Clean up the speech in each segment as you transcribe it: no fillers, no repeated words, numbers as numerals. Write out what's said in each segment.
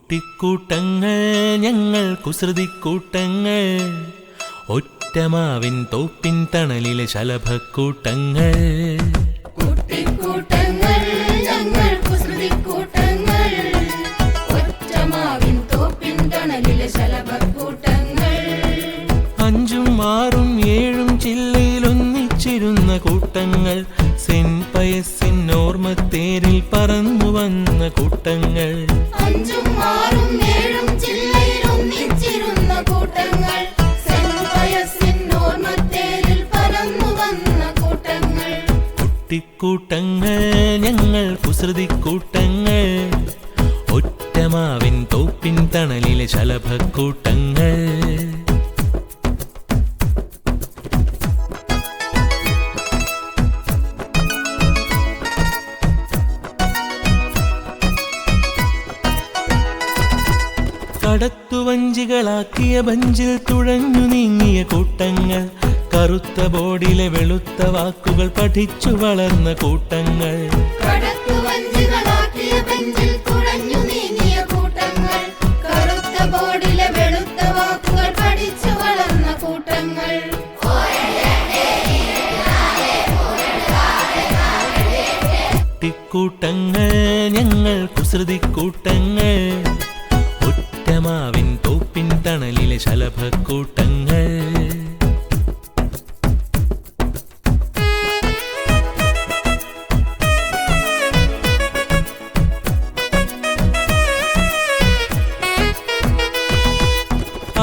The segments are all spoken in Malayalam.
കുട്ടിക്കൂട്ടങ്ങൾ ഞങ്ങൾ കുസൃതിക്കൂട്ടങ്ങൾ, ഒറ്റമാവിൻ തോപ്പിൻ തണലിലെ ശലഭക്കൂട്ടങ്ങൾ. കുട്ടിക്കൂട്ടങ്ങൾ ഞങ്ങൾ കുസൃതിക്കൂട്ടങ്ങൾ, ഒറ്റമാവിൻ തോപ്പിൻ തണലിലെ ശലഭക്കൂട്ടങ്ങൾ. 5ഉം 6ഉം 7ഉം ചില്ലയിലൊന്നിച്ചിരുന്ന കൂട്ടങ്ങൾ, സെന്റ് പയസിൻ ഓർമ്മത്തേരിൽ പറന്നു വന്ന കൂട്ടങ്ങൾ. 5ഉം 6ഉം 7ഉം ചില്ലയിലൊന്നിച്ചിരുന്ന കൂട്ടങ്ങൾ, സെന്റ് പയസിൻ ഓർമ്മത്തേരിൽ പറന്നു വന്ന കൂട്ടങ്ങൾ. കുട്ടിക്കൂട്ടങ്ങൾ ഞങ്ങൾ കുസൃതിക്കൂട്ടങ്ങൾ, ഒറ്റമാവിൻ തോപ്പിൻ തണലിലെ ശലഭക്കൂട്ടങ്ങൾ. കടത്തുവഞ്ചികളാക്കിയ ബഞ്ചിൽ തുഴഞ്ഞു നീങ്ങിയ കൂട്ടങ്ങൾ, കറുത്ത ബോർഡിലെ വെളുത്ത വാക്കുകൾ പഠിച്ചു വളർന്ന കൂട്ടങ്ങൾ. കടത്തുവഞ്ചികളാക്കിയ ബഞ്ചിൽ തുഴഞ്ഞു നീങ്ങിയ കൂട്ടങ്ങൾ, കറുത്ത ബോർഡിലെ വെളുത്ത വാക്കുകൾ പഠിച്ചു വളർന്ന കൂട്ടങ്ങൾ. കുട്ടിക്കൂട്ടങ്ങൾ ഞങ്ങൾ കുസൃതിക്കൂട്ടങ്ങൾ, ഒറ്റമാവിൻ തോപ്പിൻ തണലിലെ ശലഭക്കൂട്ടങ്ങൾ.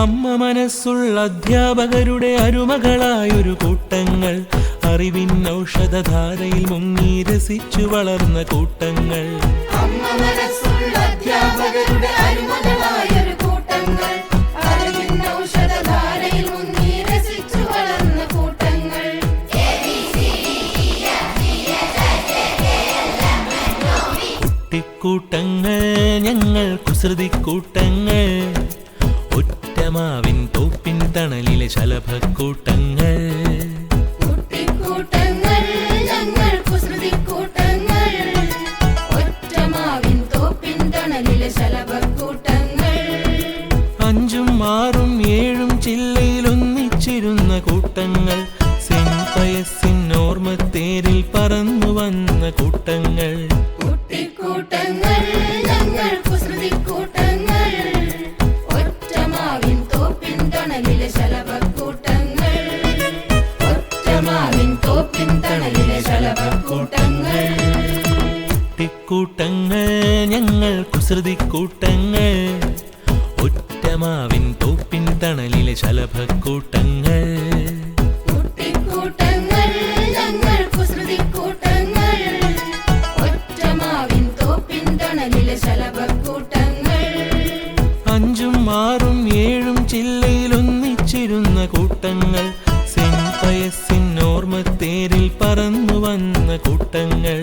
അമ്മ മനസ്സുള്ള അധ്യാപകരുടെ അരുമകളായൊരു കൂട്ടങ്ങൾ, അറിവിൻ ഔഷധധാരയിൽ മുങ്ങി രസിച്ചു വളർന്ന കൂട്ടങ്ങൾ. അമ്മ മനസ്സുള്ള അധ്യാപകരുടെ അരുമകളായൊരു കൂട്ടങ്ങൾ, അറിവിൻ ഔഷധധാരയിൽ മുങ്ങി രസിച്ചു വളർന്ന കൂട്ടങ്ങൾ. കുട്ടിക്കൂട്ടങ്ങൾ ഞങ്ങൾ കുസൃതിക്കൂട്ടങ്ങൾ, ഒറ്റമാവിൻ തോപ്പിൻ തണലിലെ ശലഭക്കൂട്ടങ്ങൾ. കുട്ടിക്കൂട്ടങ്ങൾ ഞങ്ങൾ കുസൃതിക്കൂട്ടങ്ങൾ, ഒറ്റമാവിൻ തോപ്പിൻ തണലിലെ ശലഭക്കൂട്ടങ്ങൾ. 5ഉം 6ഉം 7ഉം ചില്ലയിലൊന്നിച്ചിരുന്ന കൂട്ടങ്ങൾ, സെന്റ് പയസിൻ ഓർമ്മത്തേരിൽ പറന്നു വന്ന കൂട്ടങ്ങൾ. കുട്ടിക്കൂട്ടങ്ങൾ ഞങ്ങൾ കുസൃതിക്കൂട്ടങ്ങൾ, ഒറ്റമാവിൻ തോപ്പിൻ തണലിലെ ശലഭക്കൂട്ടങ്ങൾ. ഒറ്റമാവിൻ തോപ്പിൻ തണലിലെ ശലഭക്കൂട്ടങ്ങൾ. കുട്ടിക്കൂട്ടങ്ങൾ ഞങ്ങൾ കുസൃതിക്കൂട്ടങ്ങൾ, ഒറ്റമാവിൻ തോപ്പിൻ തണലിലെ ശലഭക്കൂട്ടങ്ങൾ. കുട്ടിക്കൂട്ടങ്ങൾ ഞങ്ങൾ കുസൃതിക്കൂട്ടങ്ങൾ, ഒറ്റമാവിൻ തോപ്പിൻ തണലിലെ ശലഭക്കൂട്ടങ്ങൾ. 5ഉം 6ഉം 7ഉം ചില്ലയിലൊന്നിച്ചിരുന്ന കൂട്ടങ്ങൾ, സെന്റ് പയസിൻ ഓർമ്മത്തേരിൽ പറന്നു വന്ന കൂട്ടങ്ങൾ.